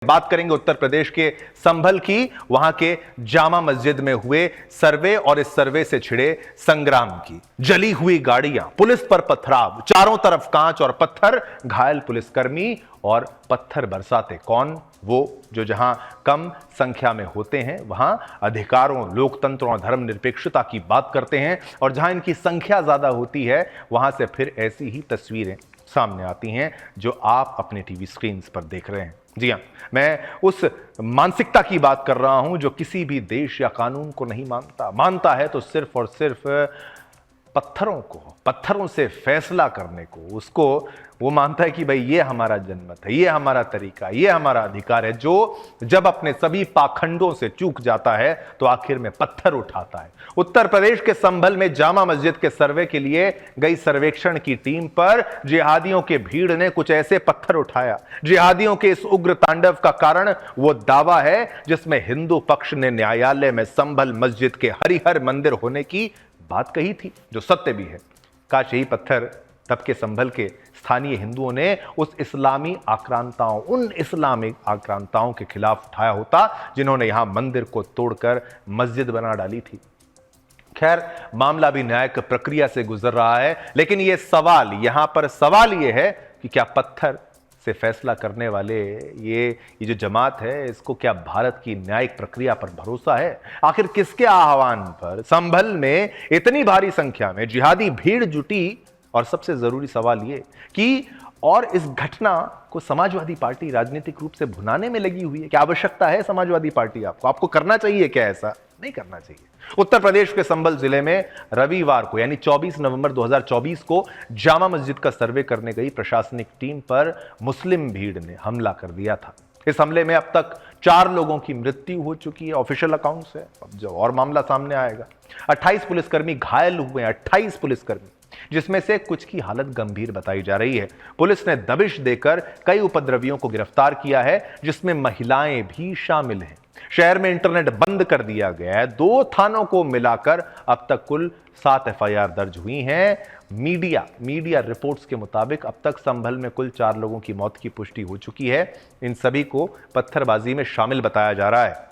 बात करेंगे उत्तर प्रदेश के संभल की, वहां के जामा मस्जिद में हुए सर्वे और इस सर्वे से छिड़े संग्राम की। जली हुई गाड़ियां, पुलिस पर पथराव, चारों तरफ कांच और पत्थर, घायल पुलिसकर्मी और पत्थर बरसाते कौन? वो जो जहां कम संख्या में होते हैं वहां अधिकारों, लोकतंत्र और धर्मनिरपेक्षता की बात करते हैं, और जहां इनकी संख्या ज्यादा होती है वहां से फिर ऐसी ही तस्वीरें सामने आती हैं जो आप अपने टीवी स्क्रीन पर देख रहे हैं। जी हां, मैं उस मानसिकता की बात कर रहा हूं जो किसी भी देश या कानून को नहीं मानता है तो सिर्फ और सिर्फ पत्थरों को, पत्थरों से फैसला करने को। उसको वो मानता है कि भाई ये हमारा जनमत है, ये हमारा तरीका, ये हमारा अधिकार है, जो जब अपने सभी पाखंडों से चूक जाता है तो आखिर में पत्थर उठाता है। उत्तर प्रदेश के संभल में जामा मस्जिद के सर्वे के लिए गई सर्वेक्षण की टीम पर जिहादियों के भीड़ ने कुछ ऐसे पत्थर उठाया। जिहादियों के इस उग्र तांडव का कारण वो दावा है जिसमें हिंदू पक्ष ने न्यायालय में संभल मस्जिद के हरिहर मंदिर होने की बात कही थी, जो सत्य भी है। काश यही पत्थर तब के संभल के स्थानीय हिंदुओं ने उस उन इस्लामिक आक्रांताओं के खिलाफ उठाया होता जिन्होंने यहां मंदिर को तोड़कर मस्जिद बना डाली थी। खैर, मामला भी न्यायिक प्रक्रिया से गुजर रहा है, लेकिन यहां पर सवाल यह है कि क्या पत्थर से फैसला करने वाले ये जो जमात है, इसको क्या भारत की न्यायिक प्रक्रिया पर भरोसा है? आखिर किसके आह्वान पर संभल में इतनी भारी संख्या में जिहादी भीड़ जुटी? और सबसे जरूरी सवाल ये कि और इस घटना को समाजवादी पार्टी राजनीतिक रूप से भुनाने में लगी हुई है। क्या आवश्यकता है समाजवादी पार्टी आपको करना चाहिए क्या? ऐसा नहीं करना चाहिए। उत्तर प्रदेश के संभल जिले में रविवार को यानी 24 नवंबर 2024 को जामा मस्जिद का सर्वे करने गई प्रशासनिक टीम पर मुस्लिम भीड़ ने हमला कर दिया था। इस हमले में अब तक 4 लोगों की मृत्यु हो चुकी है, ऑफिशियल अकाउंट से। अब जो और मामला सामने आएगा। 28 पुलिसकर्मी घायल हुए हैं, 28 पुलिसकर्मी, जिसमें से कुछ की हालत गंभीर बताई जा रही है। पुलिस ने दबिश देकर कई उपद्रवियों को गिरफ्तार किया है, जिसमें महिलाएं भी शामिल हैं। शहर में इंटरनेट बंद कर दिया गया है। 2 थानों को मिलाकर अब तक कुल 7 एफआईआर दर्ज हुई हैं। मीडिया रिपोर्ट्स के मुताबिक अब तक संभल में कुल 4 लोगों की मौत की पुष्टि हो चुकी है। इन सभी को पत्थरबाजी में शामिल बताया जा रहा है।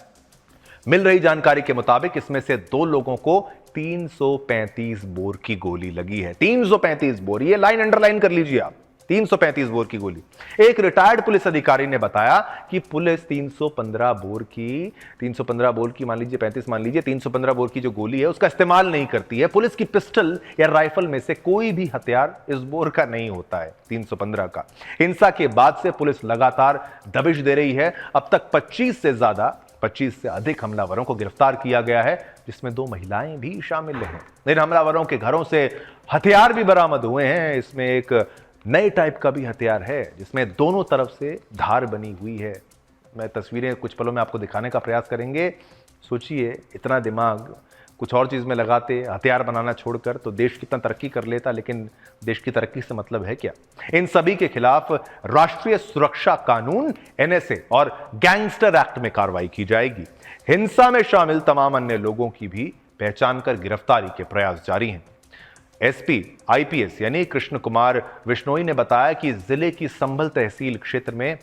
मिल रही जानकारी के मुताबिक इसमें से 2 लोगों को 335 बोर की गोली लगी है। 335 बोर, ये लाइन अंडरलाइन कर लीजिए आप, 335 बोर की गोली। एक रिटायर्ड पुलिस अधिकारी ने बताया कि पुलिस 315 बोर की मान लीजिए, 35 मान लीजिए, 315 बोर की जो गोली है उसका इस्तेमाल नहीं करती है। पुलिस की पिस्टल या राइफल में से कोई भी हथियार इस बोर का नहीं होता है, 315 का। हिंसा के बाद से पुलिस लगातार दबिश दे रही है। अब तक 25 से अधिक हमलावरों को गिरफ्तार किया गया है, जिसमें 2 महिलाएं भी शामिल हैं। इन हमलावरों के घरों से हथियार भी बरामद हुए हैं। इसमें एक नए टाइप का भी हथियार है जिसमें दोनों तरफ से धार बनी हुई है। मैं तस्वीरें कुछ पलों में आपको दिखाने का प्रयास करेंगे। सोचिए, इतना दिमाग कुछ और चीज में लगाते, हथियार बनाना छोड़कर, तो देश कितना तरक्की कर लेता। लेकिन देश की तरक्की से मतलब है क्या? इन सभी के खिलाफ राष्ट्रीय सुरक्षा कानून एनएसए और गैंगस्टर एक्ट में कार्रवाई की जाएगी। हिंसा में शामिल तमाम अन्य लोगों की भी पहचान कर गिरफ्तारी के प्रयास जारी हैं। एसपी आईपीएस यानी कृष्ण कुमार विश्नोई ने बताया कि जिले की संभल तहसील क्षेत्र में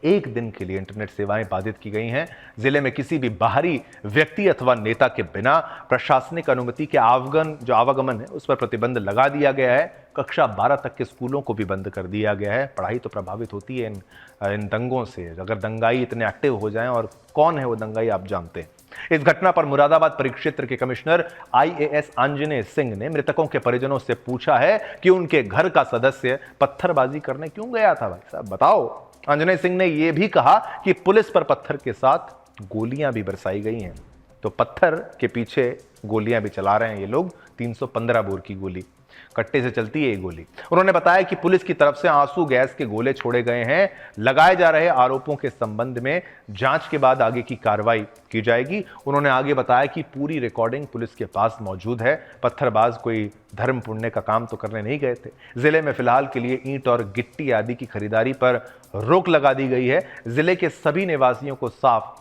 1 दिन के लिए इंटरनेट सेवाएं बाधित की गई हैं। जिले में किसी भी बाहरी व्यक्ति अथवा नेता के बिना प्रशासनिक अनुमति के आवागमन है उस पर प्रतिबंध लगा दिया गया है। कक्षा 12 तक के स्कूलों को भी बंद कर दिया गया है। पढ़ाई तो प्रभावित होती है इन दंगों से। अगर दंगाई इतने एक्टिव हो जाएं, और कौन है वो दंगाई आप जानते हैं। इस घटना पर मुरादाबाद परिक्षेत्र के कमिश्नर आईएएस आंजनेय सिंह ने मृतकों के परिजनों से पूछा है कि उनके घर का सदस्य पत्थरबाजी करने क्यों गया था। भाई साहब बताओ। आंजनेय सिंह ने यह भी कहा कि पुलिस पर पत्थर के साथ गोलियां भी बरसाई गई हैं। तो पत्थर के पीछे गोलियां भी चला रहे हैं ये लोग। 315 बोर की गोली, कट्टे से चलती है ये गोली। उन्होंने बताया कि पुलिस की तरफ से आंसू गैस के गोले छोड़े गए हैं। लगाए जा रहे आरोपों के संबंध में जांच के बाद आगे की कार्रवाई की जाएगी। उन्होंने आगे बताया कि पूरी रिकॉर्डिंग पुलिस के पास मौजूद है। पत्थरबाज कोई धर्म पुण्य का काम तो करने नहीं गए थे। जिले में फिलहाल के लिए ईंट और गिट्टी आदि की खरीदारी पर रोक लगा दी गई है। जिले के सभी निवासियों को साफ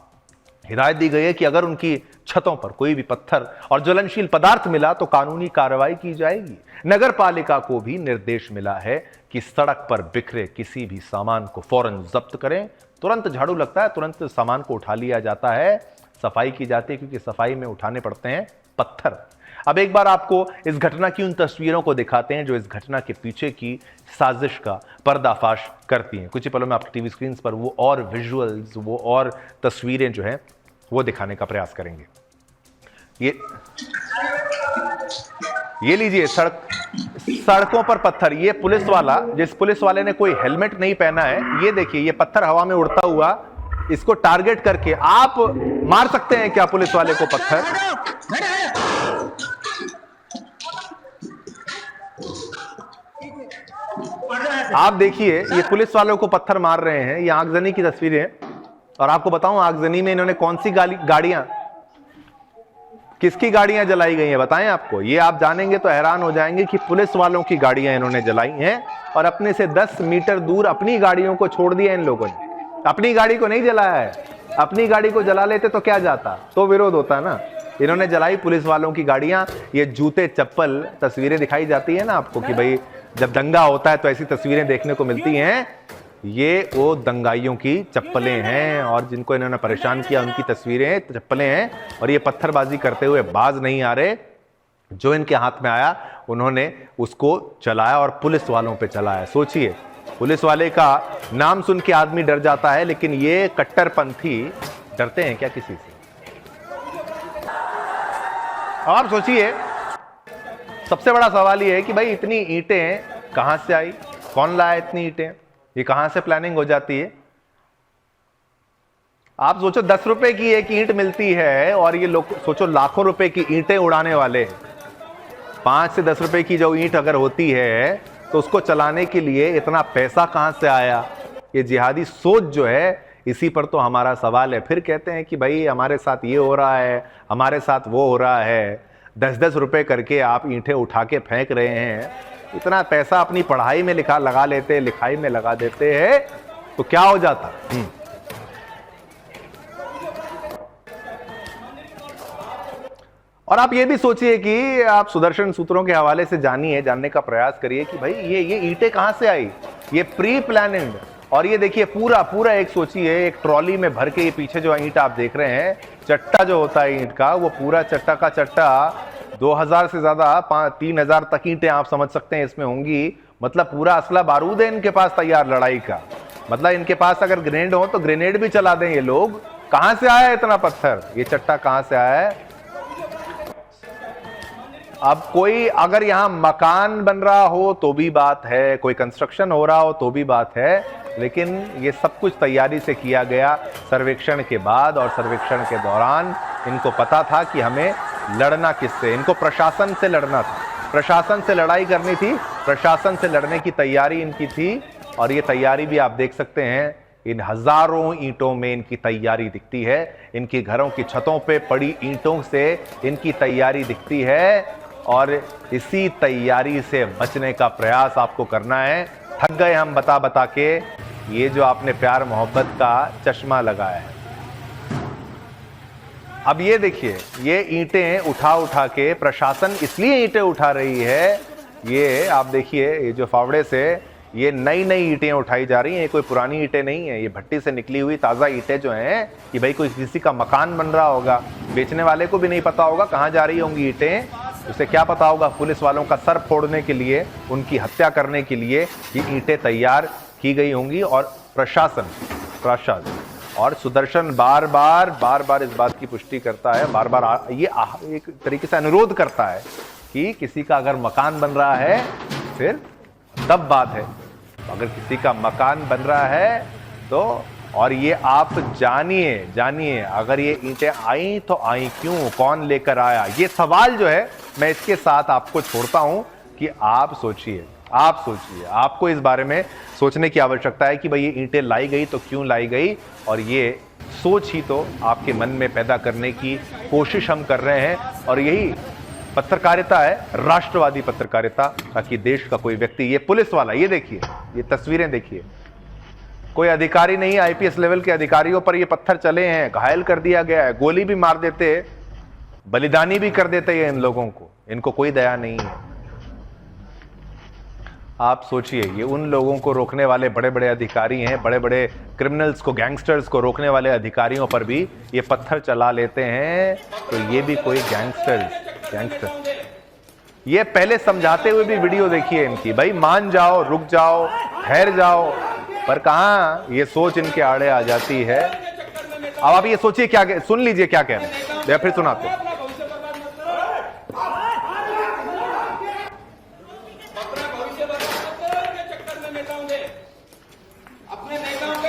हिदायत दी गई है कि अगर उनकी छतों पर कोई भी पत्थर और ज्वलनशील पदार्थ मिला तो कानूनी कार्रवाई की जाएगी। नगर पालिका को भी निर्देश मिला है कि सड़क पर बिखरे किसी भी सामान को फौरन जब्त करें, तुरंत झाड़ू लगता है, तुरंत सामान को उठा लिया जाता है, सफाई की जाती है, क्योंकि सफाई में उठाने पड़ते हैं पत्थर। अब एक बार आपको इस घटना की उन तस्वीरों को दिखाते हैं जो इस घटना के पीछे की साजिश का पर्दाफाश करती हैं। कुछ ही पलों में आपकी टीवी स्क्रीन पर वो और विजुअल्स, वो और तस्वीरें जो हैं वो दिखाने का प्रयास करेंगे। ये लीजिए, सड़कों पर पत्थर। ये पुलिस वाला, जिस पुलिस वाले ने कोई हेलमेट नहीं पहना है, ये देखिए, ये पत्थर हवा में उड़ता हुआ, इसको टारगेट करके आप मार सकते हैं क्या पुलिस वाले को पत्थर? आप देखिए, ये पुलिस वालों को पत्थर मार रहे हैं। ये आगजनी की तस्वीरें हैं। और आपको बताऊं, आगजनी में इन्होंने कौन सी गाड़ियां, किसकी गाड़ियां जलाई गई हैं बताएं आपको? ये आप जानेंगे तो हैरान हो जाएंगे कि पुलिस वालों की गाड़ियां इन्होंने जलाई हैं, और अपने से 10 मीटर दूर अपनी गाड़ियों को छोड़ दिया इन लोगों ने। अपनी गाड़ी को नहीं जलाया है। अपनी गाड़ी को जला लेते तो क्या जाता, तो विरोध होता ना। इन्होंने जलाई पुलिस वालों की गाड़ियां। ये जूते चप्पल, तस्वीरें दिखाई जाती है ना आपको कि भाई जब दंगा होता है तो ऐसी तस्वीरें देखने को मिलती हैं। ये वो दंगाइयों की चप्पलें हैं, और जिनको इन्होंने परेशान किया उनकी तस्वीरें, चप्पलें हैं। और ये पत्थरबाजी करते हुए बाज नहीं आ रहे। जो इनके हाथ में आया उन्होंने उसको चलाया और पुलिस वालों पे चलाया। सोचिए, पुलिस वाले का नाम सुन के आदमी डर जाता है, लेकिन ये कट्टरपंथी डरते हैं क्या किसी से? आप सोचिए, सबसे बड़ा सवाल ये है कि भाई इतनी ईंटें कहां से आई, कौन लाया इतनी ईंटें, ये कहां से प्लानिंग हो जाती है? आप सोचो, 10 रुपए की एक ईंट मिलती है और ये लोग सोचो लाखों रुपए की ईंटें उड़ाने वाले हैं। 5 से 10 रुपए की जो ईंट अगर होती है तो उसको चलाने के लिए इतना पैसा कहां से आया? ये जिहादी सोच जो है, इसी पर तो हमारा सवाल है। फिर कहते हैं कि भाई हमारे साथ ये हो रहा है, हमारे साथ वो हो रहा है। 10-10 रुपए करके आप ईंटें उठा के फेंक रहे हैं। इतना पैसा अपनी पढ़ाई में लगा लेते, लिखाई में लगा देते हैं, तो क्या हो जाता? और आप ये भी सोचिए कि आप सुदर्शन सूत्रों के हवाले से जानने का प्रयास करिए कि भाई ये ईंटें कहां से आई। ये प्री प्लानिंग। और ये देखिए, पूरा एक सोचिए, एक ट्रॉली में भर के ये पीछे जो ईंट आप देख रहे हैं, चट्टा जो होता है ईंट का, वो पूरा चट्टा का चट्टा 2000 से ज्यादा 3000 तक ईंटें आप समझ सकते हैं इसमें होंगी। मतलब पूरा असला बारूद है इनके पास तैयार लड़ाई का। मतलब इनके पास अगर ग्रेनेड हो तो ग्रेनेड भी चला दें ये लोग। कहां से आया इतना पत्थर, ये चट्टा कहां से आया है? अब कोई अगर यहां मकान बन रहा हो तो भी बात है, कोई कंस्ट्रक्शन हो रहा हो तो भी बात है, लेकिन ये सब कुछ तैयारी से किया गया सर्वेक्षण के बाद। और सर्वेक्षण के दौरान इनको पता था कि हमें लड़ना किससे, इनको प्रशासन से लड़ना था, प्रशासन से लड़ाई करनी थी, प्रशासन से लड़ने की तैयारी इनकी थी। और ये तैयारी भी आप देख सकते हैं, इन हजारों ईंटों में इनकी तैयारी दिखती है। इनकी घरों की छतों पे पड़ी ईंटों से इनकी तैयारी दिखती है। और इसी तैयारी से बचने का प्रयास आपको करना है। थक गए हम बता बता के, ये जो आपने प्यार मोहब्बत का चश्मा लगाया है। अब ये देखिए, ये ईंटें उठा के प्रशासन इसलिए ईंटें उठा रही है। ये आप देखिए, ये जो फावड़े से ये नई ईंटें उठाई जा रही हैं। ये कोई पुरानी ईंटें नहीं है, ये भट्टी से निकली हुई ताज़ा ईंटें जो हैं कि भाई कोई किसी का मकान बन रहा होगा, बेचने वाले को भी नहीं पता होगा कहाँ जा रही होंगी ईंटें। उसे क्या पता होगा, पुलिस वालों का सर फोड़ने के लिए, उनकी हत्या करने के लिए ये ईंटें तैयार की गई होंगी। और प्रशासन और सुदर्शन बार बार इस बात की पुष्टि करता है, बार बार ये एक तरीके से अनुरोध करता है कि किसी का अगर मकान बन रहा है फिर तब बात है। अगर किसी का मकान बन रहा है तो, और ये आप जानिए अगर ये ईंटें आई तो आई क्यों, कौन लेकर आया, ये सवाल जो है मैं इसके साथ आपको छोड़ता हूं कि आप सोचिए, आपको इस बारे में सोचने की आवश्यकता है कि भाई ये ईंटें लाई गई तो क्यों लाई गई। और ये सोच ही तो आपके मन में पैदा करने की कोशिश हम कर रहे हैं। और यही पत्रकारिता है, राष्ट्रवादी पत्रकारिता, ताकि देश का कोई व्यक्ति, ये पुलिस वाला, ये देखिए, ये तस्वीरें देखिए, कोई अधिकारी नहीं, आईपीएस लेवल के अधिकारियों पर ये पत्थर चले हैं, घायल कर दिया गया है, गोली भी मार देते, बलिदानी भी कर देते हैं इन लोगों को, इनको कोई दया नहीं है। आप सोचिए, ये उन लोगों को रोकने वाले बड़े बड़े अधिकारी हैं, बड़े बड़े क्रिमिनल्स को, गैंगस्टर्स को रोकने वाले अधिकारियों पर भी ये पत्थर चला लेते हैं, तो ये भी कोई गैंगस्टर। ये पहले समझाते हुए भी वीडियो देखिए इनकी, भाई मान जाओ, रुक जाओ, ठहर जाओ, पर कहां ये सोच इनके आड़े आ जाती है। अब आप ये सोचिए, क्या सुन लीजिए क्या कह रहे हैं, या फिर सुनाते हैं।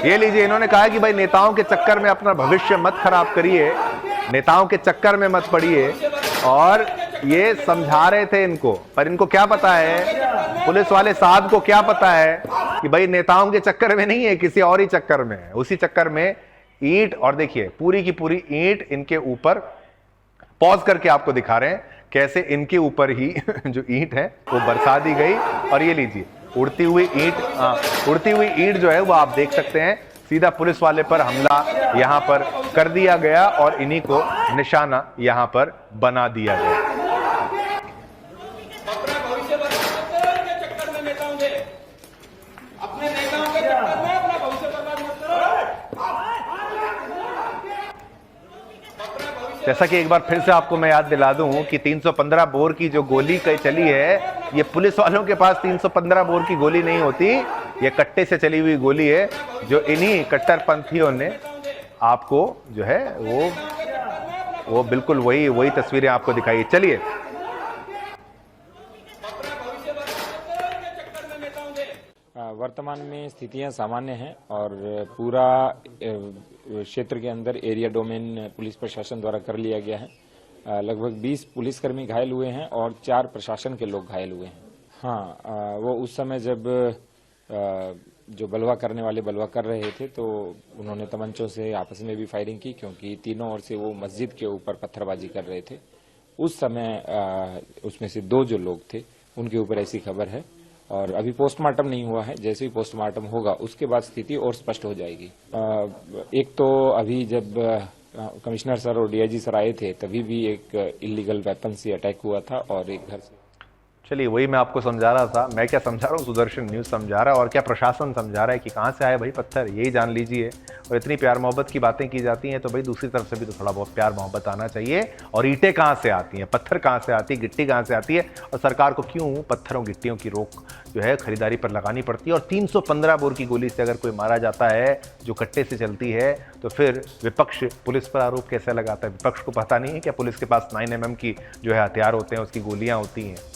ये लीजिए, इन्होंने कहा कि भाई नेताओं के चक्कर में अपना भविष्य मत खराब करिए, नेताओं के चक्कर में मत पड़िए, और ये समझा रहे थे इनको, पर इनको क्या पता है, पुलिस वाले साहब को क्या पता है कि भाई नेताओं के चक्कर में नहीं है, किसी और ही चक्कर में है। उसी चक्कर में ईंट, और देखिए पूरी की पूरी ईंट इनके ऊपर, पॉज करके आपको दिखा रहे हैं कैसे इनके ऊपर ही जो ईंट है वो बरसा दी गई। और ये लीजिए उड़ती हुई ईंट जो है वो आप देख सकते हैं, सीधा पुलिस वाले पर हमला यहां पर कर दिया गया और इन्हीं को निशाना यहां पर बना दिया गया। जैसा कि एक बार फिर से आपको मैं याद दिला दूं कि 315 बोर की जो गोली चली है, ये पुलिस वालों के पास 315 बोर की गोली नहीं होती, ये कट्टे से चली हुई गोली है, जो इन्हीं कट्टरपंथियों ने आपको जो है वो बिल्कुल वही तस्वीरें आपको दिखाई। चलिए, वर्तमान में स्थितियां सामान्य हैं और पूरा क्षेत्र के अंदर एरिया डोमेन पुलिस प्रशासन द्वारा कर लिया गया है। लगभग 20 पुलिसकर्मी घायल हुए हैं और 4 प्रशासन के लोग घायल हुए हैं। हाँ, वो उस समय जब जो बलवा करने वाले बलवा कर रहे थे तो उन्होंने तमंचों से आपस में भी फायरिंग की, क्योंकि तीनों ओर से वो मस्जिद के ऊपर पत्थरबाजी कर रहे थे। उस समय उसमें से 2 जो लोग थे उनके ऊपर ऐसी खबर है, और अभी पोस्टमार्टम नहीं हुआ है। जैसे ही पोस्टमार्टम होगा उसके बाद स्थिति और स्पष्ट हो जाएगी। एक तो अभी जब कमिश्नर सर और डीआईजी सर आए थे तभी भी एक इलीगल वेपन से अटैक हुआ था और एक घर से। चलिए, वही मैं आपको समझा रहा था। मैं क्या समझा रहा हूँ, सुदर्शन न्यूज़ समझा रहा है, और क्या प्रशासन समझा रहा है कि कहाँ से आए भाई पत्थर, यही जान लीजिए। और इतनी प्यार मोहब्बत की बातें की जाती हैं तो भाई दूसरी तरफ से भी तो थोड़ा बहुत प्यार मोहब्बत आना चाहिए। और ईंटें कहाँ से आती हैं, पत्थर कहाँ से आती है, गिट्टी कहाँ से आती है, और सरकार को क्यों पत्थरों गिट्टियों की रोक जो है खरीदारी पर लगानी पड़ती है। और 315 बोर की गोली से अगर कोई मारा जाता है जो कट्टे से चलती है, तो फिर विपक्ष पुलिस पर आरोप कैसे लगाता है? विपक्ष को पता नहीं है क्या पुलिस के पास 9mm की जो है हथियार होते हैं, उसकी गोलियां होती हैं।